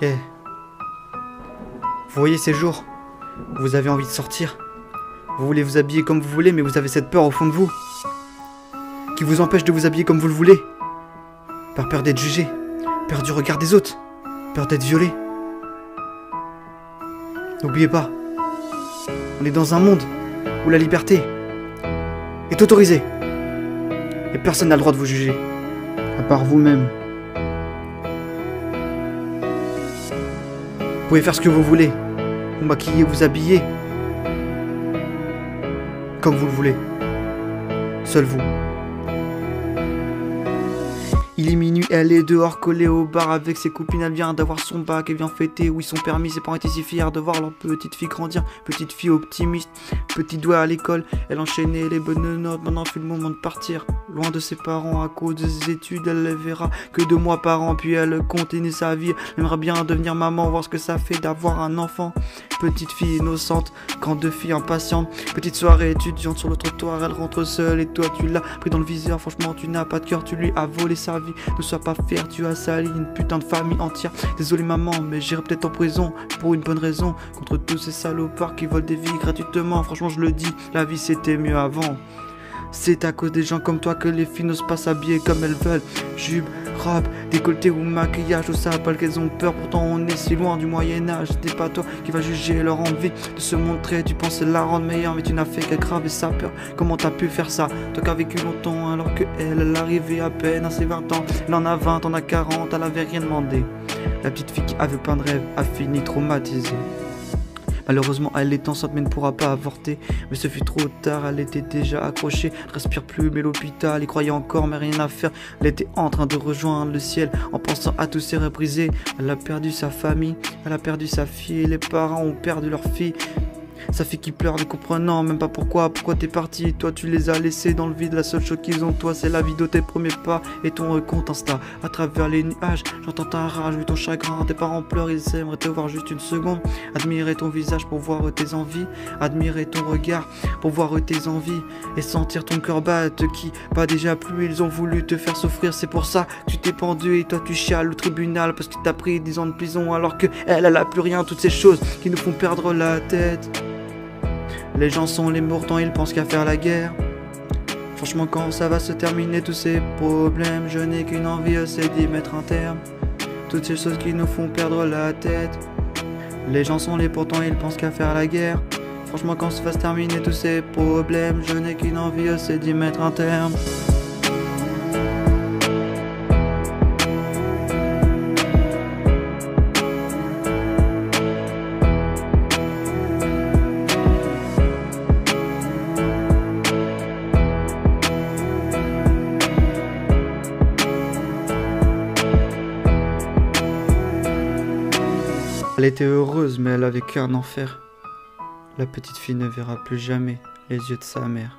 Yeah. Vous voyez ces jours, vous avez envie de sortir. Vous voulez vous habiller comme vous voulez, mais vous avez cette peur au fond de vous qui vous empêche de vous habiller comme vous le voulez. Par peur d'être jugé, peur du regard des autres, peur d'être violé. N'oubliez pas, on est dans un monde où la liberté est autorisée. Et personne n'a le droit de vous juger, à part vous-même. Vous pouvez faire ce que vous voulez, vous maquiller, vous habiller, comme vous le voulez. Seul vous. Il est minuit, elle est dehors collée au bar avec ses copines, elle vient d'avoir son bac, elle vient fêter, oui son permis, ses parents étaient si fiers de voir leur petite fille grandir, petite fille optimiste, petit doigt à l'école, elle enchaînait les bonnes notes, maintenant fut le moment de partir, loin de ses parents à cause de ses études, elle les verra que 2 mois par an, puis elle continue sa vie, elle aimerait bien devenir maman, voir ce que ça fait d'avoir un enfant, petite fille innocente, grande fille impatiente, petite soirée étudiante sur le trottoir, elle rentre seule et toi tu l'as pris dans le viseur, franchement tu n'as pas de cœur, tu lui as volé sa vie. Ne sois pas fier, tu as sali une putain de famille entière. Désolé maman, mais j'irai peut-être en prison pour une bonne raison. Contre tous ces salopards qui volent des vies gratuitement. Franchement je le dis, la vie c'était mieux avant. C'est à cause des gens comme toi que les filles n'osent pas s'habiller comme elles veulent. Jupe, robe, décolleté ou maquillage, tout ça pas qu'elles ont peur. Pourtant on est si loin du Moyen-Âge. C'est pas toi qui vas juger leur envie de se montrer. Tu pensais la rendre meilleure, mais tu n'as fait qu'aggraver sa peur. Comment t'as pu faire ça? Toi qui as vécu longtemps, alors que elle arrivait à peine à ses 20 ans. Elle en a 20, en a 40, elle avait rien demandé. La petite fille qui avait plein de rêves a fini traumatisée. Malheureusement, elle est enceinte mais ne pourra pas avorter. Mais ce fut trop tard, elle était déjà accrochée. Elle respire plus, mais l'hôpital y croyait encore, mais rien à faire. Elle était en train de rejoindre le ciel en pensant à tous ses rêves brisés. Elle a perdu sa famille, elle a perdu sa fille. Les parents ont perdu leur fille. Sa fille qui pleure ne comprenant même pas pourquoi t'es parti. Toi tu les as laissés dans le vide, la seule chose qu'ils ont toi c'est la vidéo, tes premiers pas et ton compte Insta. À travers les nuages, j'entends ta rage, vu ton chagrin. Tes parents pleurent, ils aimeraient te voir juste une seconde. Admirer ton visage pour voir tes envies, admirer ton regard pour voir tes envies. Et sentir ton cœur battre qui pas déjà plus, ils ont voulu te faire souffrir. C'est pour ça que tu t'es pendu et toi tu chiales au tribunal parce que t'as pris 10 ans de prison alors que elle a plus rien. Toutes ces choses qui nous font perdre la tête. Les gens sont les morts tant ils pensent qu'à faire la guerre. Franchement quand ça va se terminer tous ces problèmes, je n'ai qu'une envie, c'est d'y mettre un terme. Toutes ces choses qui nous font perdre la tête. Les gens sont les pourtant ils pensent qu'à faire la guerre. Franchement quand ça va se terminer tous ces problèmes, je n'ai qu'une envie, c'est d'y mettre un terme. Elle était heureuse, mais elle a vécu un enfer. La petite fille ne verra plus jamais les yeux de sa mère.